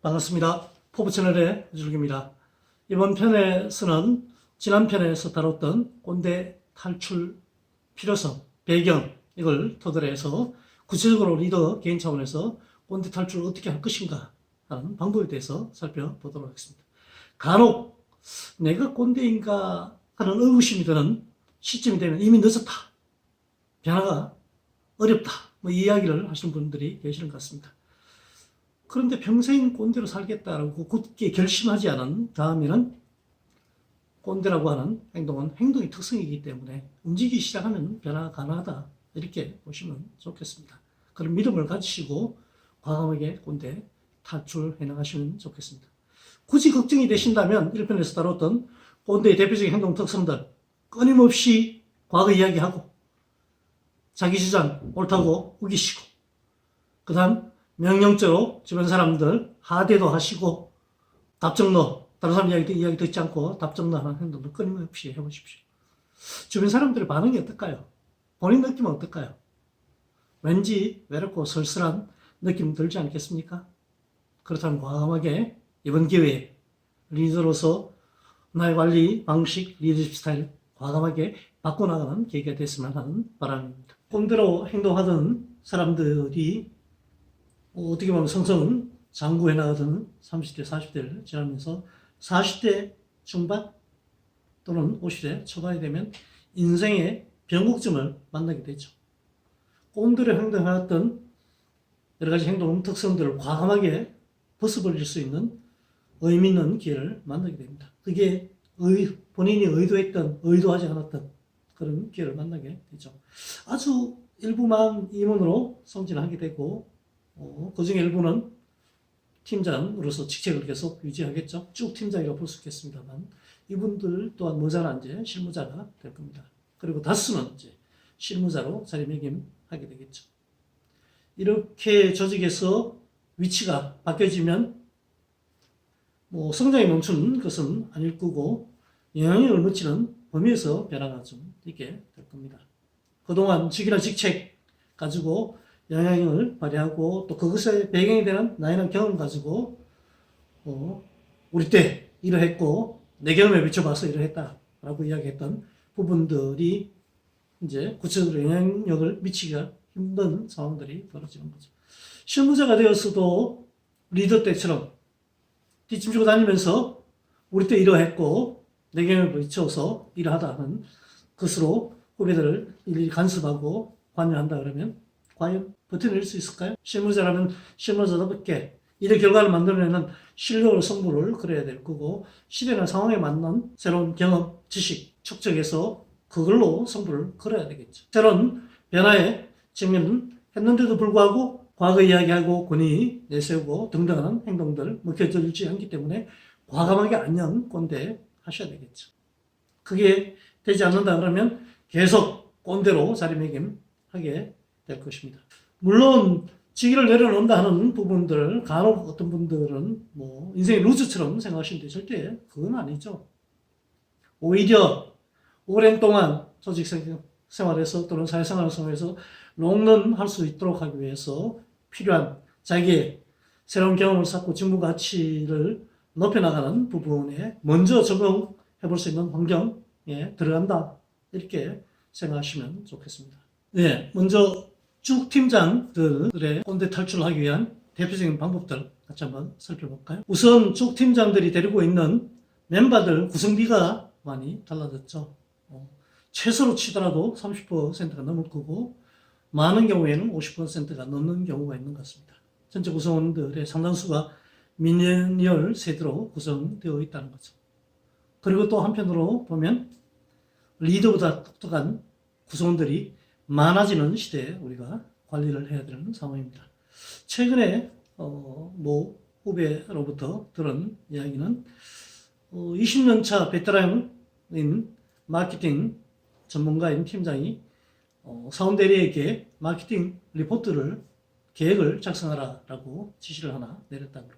반갑습니다. 포브채널의 주욱입니다. 이번 편에서는 지난 편에서 다뤘던 꼰대 탈출 필요성, 배경 이걸 토대로 해서 구체적으로 리더 개인 차원에서 꼰대 탈출을 어떻게 할 것인가 하는 방법에 대해서 살펴보도록 하겠습니다. 간혹 내가 꼰대인가 하는 의구심이 드는 시점이 되면 이미 늦었다. 변화가 어렵다. 이 이야기를 하시는 분들이 계시는 것 같습니다. 그런데 평생 꼰대로 살겠다라고 굳게 결심하지 않은 다음에는 꼰대라고 하는 행동은 행동의 특성이기 때문에 움직이기 시작하면 변화가 가능하다. 이렇게 보시면 좋겠습니다. 그런 믿음을 가지시고 과감하게 꼰대 탈출해 나가시면 좋겠습니다. 굳이 걱정이 되신다면 1편에서 다뤘던 꼰대의 대표적인 행동 특성들 끊임없이 과거 이야기하고 자기 주장 옳다고 우기시고 그 다음 명령적으로 주변 사람들 하대도 하시고 답정너 다른 사람 이야기 듣지 않고 답정너 하는 행동도 끊임없이 해보십시오. 주변 사람들의 반응이 어떨까요? 본인 느낌은 어떨까요? 왠지 외롭고 쓸쓸한 느낌 들지 않겠습니까? 그렇다면 과감하게 이번 기회에 리더로서 나의 관리 방식, 리더십 스타일 과감하게 바꿔나가는 계기가 됐으면 하는 바람입니다. 꼰대로 행동하던 사람들이 어떻게 보면 성성은 장구해 나가던 30대, 40대를 지나면서 40대 중반 또는 50대 초반이 되면 인생의 변곡점을 만나게 되죠. 꼰대로 행동해왔던 여러 가지 행동 특성들을 과감하게 벗어버릴 수 있는 의미 있는 기회를 만나게 됩니다. 그게 본인이 의도했던, 의도하지 않았던 그런 기회를 만나게 되죠. 아주 일부만 임원으로 성진하게 되고 그 중에 일부는 팀장으로서 직책을 계속 유지하겠죠. 쭉 팀장이라고 볼 수 있겠습니다만 이분들 또한 모자란 이제 실무자가 될 겁니다. 그리고 다수는 이제 실무자로 자리매김하게 되겠죠. 이렇게 조직에서 위치가 바뀌어지면 성장이 멈추는 것은 아닐 거고 영향력을 미치는 범위에서 변화가 좀 있게 될 겁니다. 그동안 직이나 직책 가지고 영향력을 발휘하고 또 그것의 배경이 되는 나이나 경험 가지고 우리 때 이러했고 내 경험에 비춰봐서 이러했다라고 이야기했던 부분들이 이제 구체적으로 영향력을 미치기가 힘든 상황들이 벌어지는 거죠. 실무자가 되었어도 리더 때처럼 뒷짐 지고 다니면서 우리 때 이러했고 내 경험에 비춰서 이러하다는 것으로 후배들을 일일이 간섭하고 관여한다 그러면 과연 버텨낼 수 있을까요? 실무자라면 실무자답게 일의 결과를 만들어내는 실력으로 승부를 걸어야 될 거고 시대나 상황에 맞는 새로운 경험, 지식 축적해서 그걸로 승부를 걸어야 되겠죠. 새로운 변화에 직면했는데도 불구하고 과거 이야기하고 권위 내세우고 등등하는 행동들 먹혀들지 않기 때문에 과감하게 안녕 꼰대 하셔야 되겠죠. 그게 되지 않는다 그러면 계속 꼰대로 자리매김하게 될 것입니다. 물론 직위를 내려놓는다 하는 부분들 간혹 어떤 분들은 인생의 루즈처럼 생각하시는데 절대 그건 아니죠. 오히려 오랜 동안 조직 생활에서 또는 사회생활을 통해서 롱런할 수 있도록 하기 위해서 필요한 자기의 새로운 경험을 쌓고 직무 가치를 높여나가는 부분에 먼저 적응해 볼 수 있는 환경에 들어간다. 이렇게 생각하시면 좋겠습니다. 네, 먼저 쭉 팀장들의 꼰대 탈출을 하기 위한 대표적인 방법들 같이 한번 살펴볼까요? 우선 쭉 팀장들이 데리고 있는 멤버들 구성비가 많이 달라졌죠. 최소로 치더라도 30%가 넘을 거고 많은 경우에는 50%가 넘는 경우가 있는 것 같습니다. 전체 구성원들의 상당수가 밀레니얼 세대로 구성되어 있다는 거죠. 그리고 또 한편으로 보면 리더보다 똑똑한 구성원들이 많아지는 시대에 우리가 관리를 해야 되는 상황입니다. 최근에 후배로부터 들은 이야기는 20년차 베테랑인 마케팅 전문가인 팀장이 사원 대리에게 마케팅 계획을 작성하라라고 지시를 하나 내렸다고 합니다.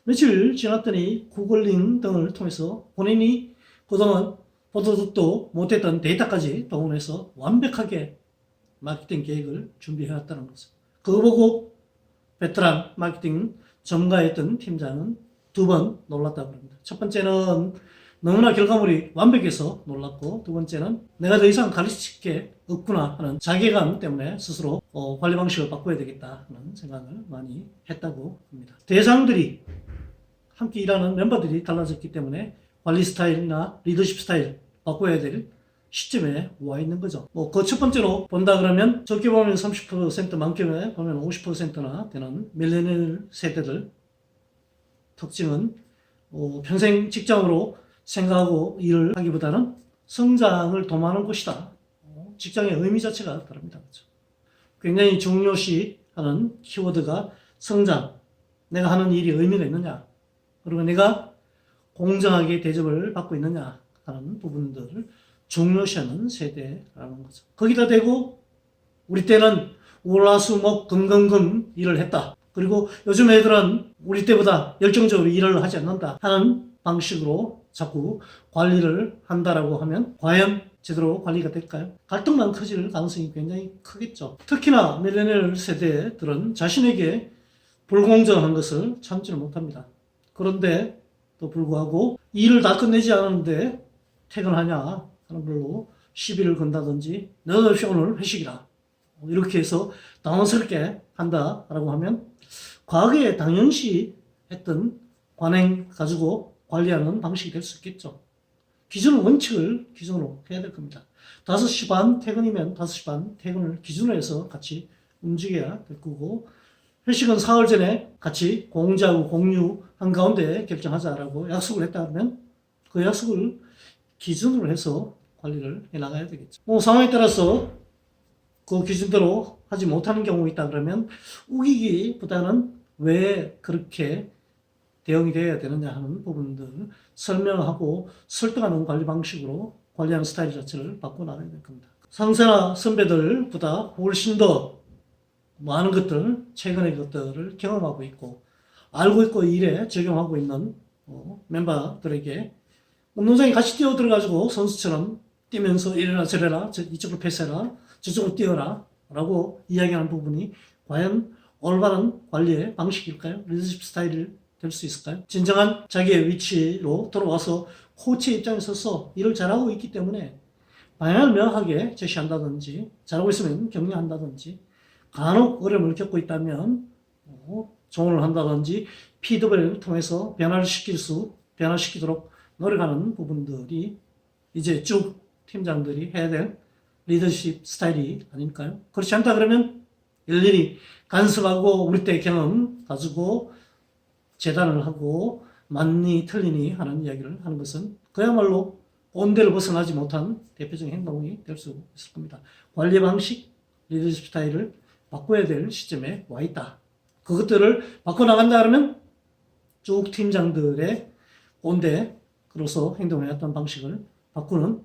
며칠 지났더니 구글링 등을 통해서 본인이 그동안 보도 듣도 못했던 데이터까지 동원해서 완벽하게 마케팅 계획을 준비해왔다는 거죠. 그거 보고 베테랑 마케팅 전가했던 팀장은 2번 놀랐다고 합니다. 첫 번째는 너무나 결과물이 완벽해서 놀랐고, 두 번째는 내가 더 이상 가르칠 게 없구나 하는 자괴감 때문에 스스로 관리 방식을 바꿔야 되겠다 하는 생각을 많이 했다고 합니다. 대상들이 함께 일하는 멤버들이 달라졌기 때문에 관리 스타일이나 리더십 스타일 바꿔야 될 시점에 와 있는 거죠. 그 첫 번째로 본다 그러면 적게 보면 30% 많게 보면 50%나 되는 밀레니얼 세대들 특징은 평생 직장으로 생각하고 일을 하기보다는 성장을 도모하는 곳이다. 직장의 의미 자체가 다릅니다. 그렇죠? 굉장히 중요시하는 키워드가 성장. 내가 하는 일이 의미가 있느냐. 그리고 내가 공정하게 대접을 받고 있느냐 하는 부분들을 중요시하는 세대라는 거죠. 거기다 대고 우리 때는 월화수목 금금금 일을 했다. 그리고 요즘 애들은 우리 때보다 열정적으로 일을 하지 않는다 하는 방식으로 자꾸 관리를 한다라고 하면 과연 제대로 관리가 될까요? 갈등만 커질 가능성이 굉장히 크겠죠. 특히나 밀레니얼 세대들은 자신에게 불공정한 것을 참지를 못합니다. 그런데 또 불구하고 일을 다 끝내지 않았는데 퇴근하냐 하는 걸로 시비를 건다든지 너는 오늘 회식이라 이렇게 해서 당황스럽게 한다라고 하면 과거에 당연시 했던 관행 가지고 관리하는 방식이 될 수 있겠죠. 기준 원칙을 기준으로 해야 될 겁니다. 5시 반 퇴근이면 5시 반 퇴근을 기준으로 해서 같이 움직여야 될 거고, 회식은 사흘 전에 같이 공지하고 공유한 가운데 결정하자라고 약속을 했다 하면 그 약속을 기준으로 해서 관리를 해 나가야 되겠죠. 상황에 따라서 그 기준대로 하지 못하는 경우가 있다 그러면 우기기보다는 왜 그렇게 대응이 되어야 되느냐 하는 부분들을 설명하고 설득하는 관리 방식으로 관리하는 스타일 자체를 바꿔나가야 될 겁니다. 상사나 선배들보다 훨씬 더 많은 것들, 최근의 것들을 경험하고 있고 알고 있고 일에 적용하고 있는 멤버들에게 운동장에 같이 뛰어 들어가지고 선수처럼 뛰면서 이래라 저래라 이쪽으로 패스해라 저쪽으로 뛰어라 라고 이야기하는 부분이 과연 올바른 관리의 방식일까요? 리더십 스타일이 될 수 있을까요? 진정한 자기의 위치로 돌아와서 코치의 입장에 서서 일을 잘하고 있기 때문에 방향을 명확하게 제시한다든지 잘하고 있으면 격려한다든지 간혹 어려움을 겪고 있다면 조언을 한다든지 피드백을 통해서 변화시키도록 노력하는 부분들이 이제 쭉 팀장들이 해야 될 리더십 스타일이 아닐까요? 그렇지 않다 그러면 일일이 간섭하고 우리 때 경험 가지고 재단을 하고 맞니 틀리니 하는 이야기를 하는 것은 그야말로 온대를 벗어나지 못한 대표적인 행동이 될 수 있을 겁니다. 관리 방식, 리더십 스타일을 바꿔야 될 시점에 와 있다. 그것들을 바꿔나간다 그러면 쭉 팀장들의 온대로서 행동해왔던 방식을 바꾸는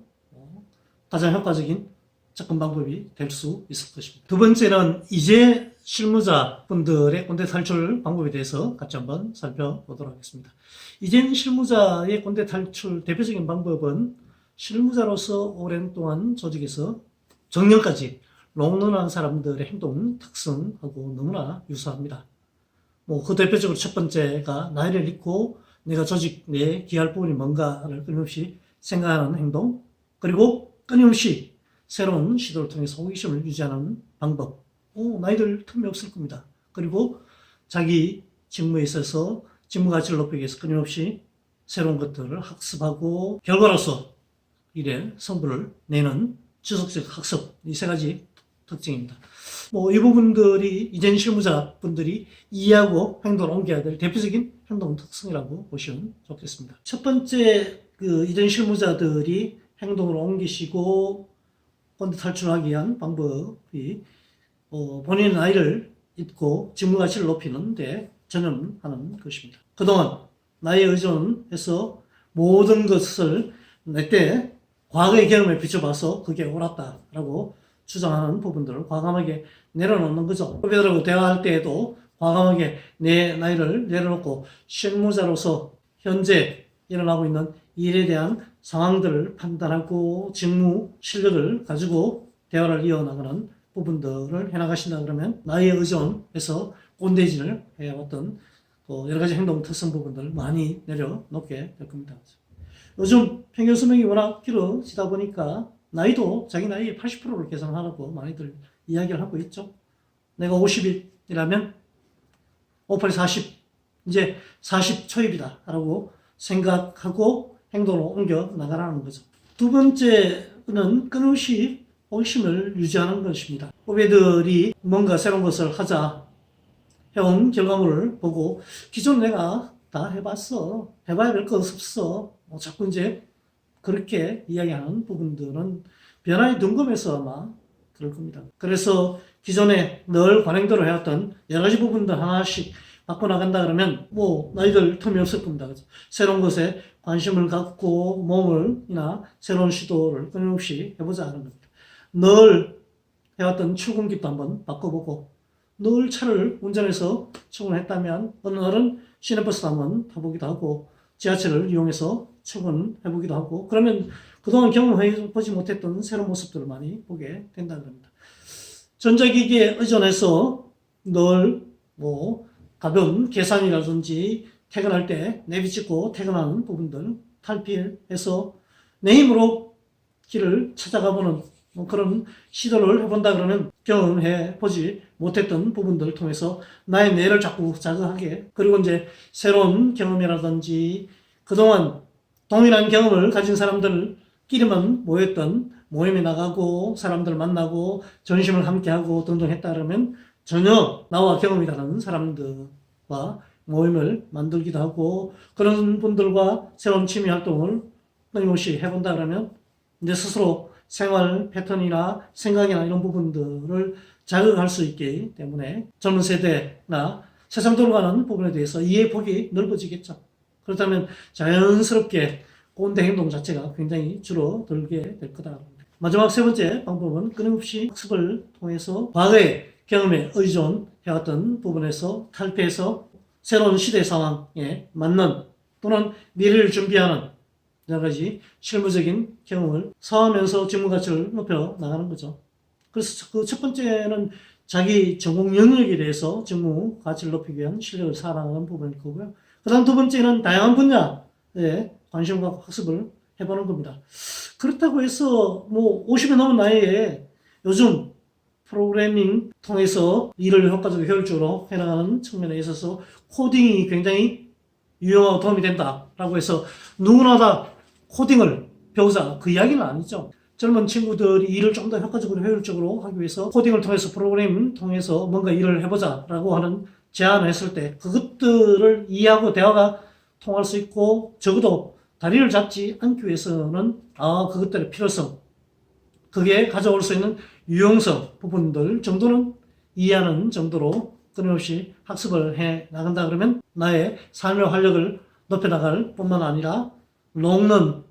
가장 효과적인 접근 방법이 될 수 있을 것입니다. 두 번째는 이제 실무자분들의 꼰대 탈출 방법에 대해서 같이 한번 살펴보도록 하겠습니다. 이젠 실무자의 꼰대 탈출 대표적인 방법은 실무자로서 오랜 동안 조직에서 정년까지 롱런한 사람들의 행동 특성하고 너무나 유사합니다. 그 대표적으로 첫 번째가 나이를 잊고 내가 조직 내에 기여할 부분이 뭔가를 끊임없이 생각하는 행동, 그리고 끊임없이 새로운 시도를 통해서 호기심을 유지하는 방법. 나이들 틈이 없을 겁니다. 그리고 자기 직무에 있어서 직무 가치를 높이기 위해서 끊임없이 새로운 것들을 학습하고 결과로서 일에 성부를 내는 지속적 학습, 이 세 가지 특징입니다. 이 부분들이 이전 실무자분들이 이해하고 행동을 옮겨야 될 대표적인 행동 특성이라고 보시면 좋겠습니다. 첫 번째, 이전 실무자들이 행동을 옮기시고 꼰대 탈출하기 위한 방법이 본인의 나이를 잊고 직무 가치를 높이는 데 전념하는 것입니다. 그동안 나이에 의존해서 모든 것을 내 과거의 경험에 비춰봐서 그게 옳았다라고 주장하는 부분들을 과감하게 내려놓는 거죠. 후배들하고 대화할 때에도 과감하게 내 나이를 내려놓고 실무자로서 현재 일어나고 있는 일에 대한 상황들을 판단하고 직무 실력을 가지고 대화를 이어나가는 부분들을 해나가신다 그러면 나이에 의존해서 꼰대질을 해왔던 또 여러 가지 행동 특성 부분들 많이 내려놓게 될 겁니다. 요즘 평균 수명이 워낙 길어지다 보니까 나이도 자기 나이의 80%를 계산하라고 많이들 이야기를 하고 있죠. 내가 50이라면 58이 40, 이제 40 초입이다 라고 생각하고 행동으로 옮겨 나가라는 거죠. 두 번째는 끊임없이 호기심을 유지하는 것입니다. 후배들이 뭔가 새로운 것을 하자 해온 결과물을 보고 기존 내가 다 해봤어. 해봐야 될 것 없어. 자꾸 이제 그렇게 이야기하는 부분들은 변화의 둔감해서 아마 그럴 겁니다. 그래서 기존에 늘 관행대로 해왔던 여러 가지 부분들 하나씩 바꿔나간다 그러면 뭐 나이들 틈이 없을 겁니다. 그죠? 새로운 것에 관심을 갖고 몸을이나 새로운 시도를 끊임없이 해보자 하는 겁니다. 늘 해왔던 출근길도 한번 바꿔보고 늘 차를 운전해서 출근했다면 어느 날은 시내버스도 한번 타보기도 하고 지하철을 이용해서 출근해보기도 하고 그러면 그동안 경험해보지 못했던 새로운 모습들을 많이 보게 된다는 겁니다. 전자기기에 의존해서 늘 뭐 가벼운 계산이라든지 퇴근할 때 내비 찍고 퇴근하는 부분들 탈피해서 내 힘으로 길을 찾아가보는 뭐 그런 시도를 해본다 그러면 경험해 보지 못했던 부분들을 통해서 나의 뇌를 자꾸 자극하게 그리고 이제 새로운 경험이라든지 그동안 동일한 경험을 가진 사람들끼리만 모였던 모임에 나가고 사람들 만나고 전심을 함께하고 등등 했다 그러면 전혀 나와 경험이 다른 사람들과 모임을 만들기도 하고 그런 분들과 새로운 취미 활동을 끊임없이 해본다 그러면 내 스스로 생활 패턴이나 생각이나 이런 부분들을 자극할 수 있기 때문에 젊은 세대나 세상 돌아가는 부분에 대해서 이해 폭이 넓어지겠죠. 그렇다면 자연스럽게 꼰대 행동 자체가 굉장히 줄어들게 될 거다. 마지막 세 번째 방법은 끊임없이 학습을 통해서 과거의 경험에 의존해왔던 부분에서 탈피해서 새로운 시대 상황에 맞는 또는 미래를 준비하는 여러 가지 실무적인 경험을 쌓으면서 직무 가치를 높여 나가는 거죠. 그래서 그 첫 번째는 자기 전공 영역에 대해서 직무 가치를 높이기 위한 실력을 쌓아나가는 부분일 거고요. 그 다음 두 번째는 다양한 분야에 관심과 학습을 해보는 겁니다. 그렇다고 해서 뭐 50이 넘은 나이에 요즘 프로그래밍 통해서 일을 효과적으로 효율적으로 해나가는 측면에 있어서 코딩이 굉장히 유용하고 도움이 된다라고 해서 누구나 다 코딩을 배우자 그 이야기는 아니죠. 젊은 친구들이 일을 좀 더 효과적으로 효율적으로 하기 위해서 코딩을 통해서 프로그래밍 통해서 뭔가 일을 해보자라고 하는 제안을 했을 때 그것들을 이해하고 대화가 통할 수 있고 적어도 다리를 잡지 않기 위해서는 그것들의 필요성 그게 가져올 수 있는 유용성 부분들 정도는 이해하는 정도로 끊임없이 학습을 해 나간다 그러면 나의 삶의 활력을 높여 나갈 뿐만 아니라 롱런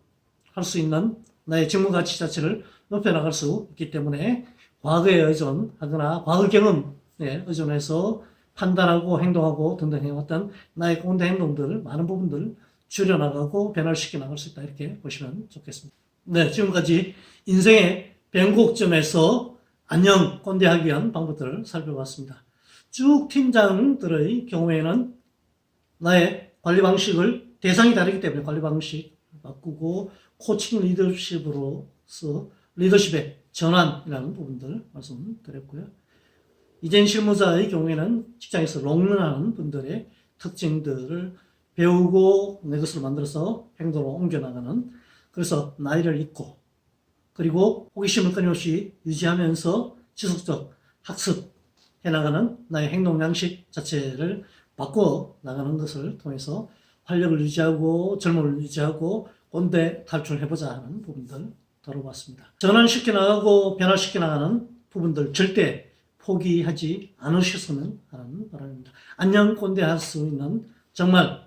할 수 있는 나의 직무 가치 자체를 높여 나갈 수 있기 때문에 과거에 의존하거나 과거 경험에 의존해서 판단하고 행동하고 등등 해왔던 나의 꼰대 행동들 많은 부분들을 줄여나가고 변화시켜 나갈 수 있다 이렇게 보시면 좋겠습니다. 네, 지금까지 인생의 변곡점에서 안녕 꼰대하기 위한 방법들을 살펴봤습니다. 쭉 팀장들의 경우에는 나의 관리 방식을 대상이 다르기 때문에 관리 방식 바꾸고 코칭 리더십으로서 리더십의 전환이라는 부분들 말씀드렸고요. 이젠 실무자의 경우에는 직장에서 롱런하는 분들의 특징들을 배우고 내 것으로 만들어서 행동으로 옮겨나가는 그래서 나이를 잊고 그리고 호기심을 끊임없이 유지하면서 지속적 학습해나가는 나의 행동 양식 자체를 바꿔 나가는 것을 통해서 활력을 유지하고 젊음을 유지하고 꼰대 탈출해보자 하는 부분들 다뤄봤습니다. 전환시켜 나가고 변화시켜 나가는 부분들 절대 포기하지 않으셨으면 하는 바람입니다. 안녕 꼰대 할 수 있는 정말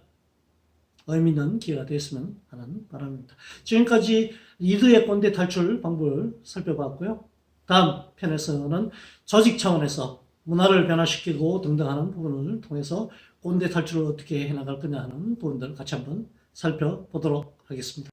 의미 있는 기회가 되었으면 하는 바람입니다. 지금까지 리더의 꼰대 탈출 방법을 살펴봤고요. 다음 편에서는 조직 차원에서 문화를 변화시키고 등등 하는 부분을 통해서 꼰대 탈출을 어떻게 해나갈 거냐 하는 부분들을 같이 한번 살펴보도록 하겠습니다.